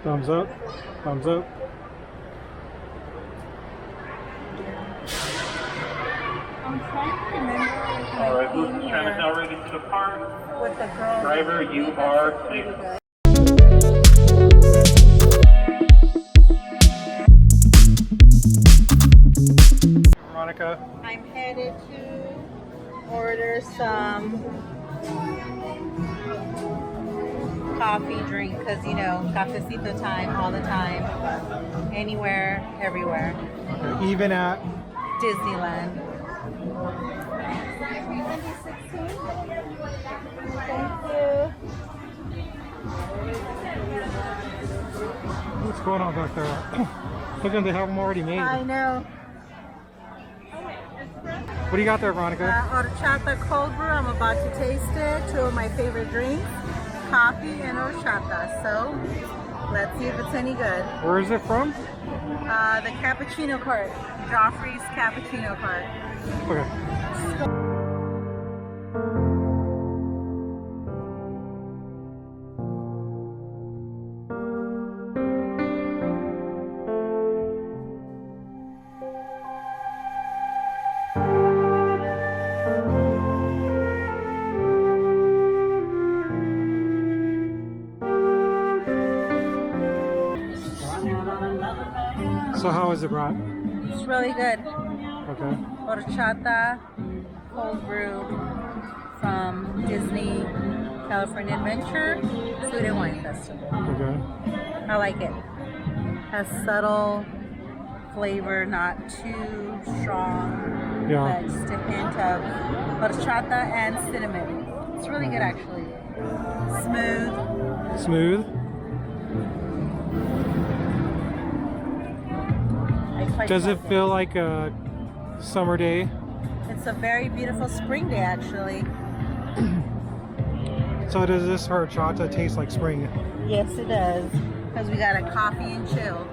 Thumbs up. Thumbs up. I'm trying to remember All right, if who's I came kind of now here ready to depart? with the girls. Driver, you are Pretty safe. good. Veronica. I'm headed to order some coffee drink because you know cafecito time all the time, anywhere, everywhere. Okay, even at Disneyland. Thank you. what's going on back there? Look at they have them already made. I know. What do you got there, Veronica? Horchata cold brew. I'm about to taste it. Two of my favorite drinks, coffee and horchata. So let's see if it's any good. Where is it from? The cappuccino cart. Joffrey's cappuccino cart. Okay. So how is it, Brad? It's really good. Okay. Horchata cold brew from Disney California Adventure Food and Wine Festival. Okay. I like it. Has subtle flavor, not too strong. Yeah. But just a hint of horchata and cinnamon. It's really good actually. Smooth. Smooth. I quite Does it like feel like a summer day? It's a very beautiful spring day actually. So does this horchata taste like spring? Yes it does. Because we got a coffee and chill.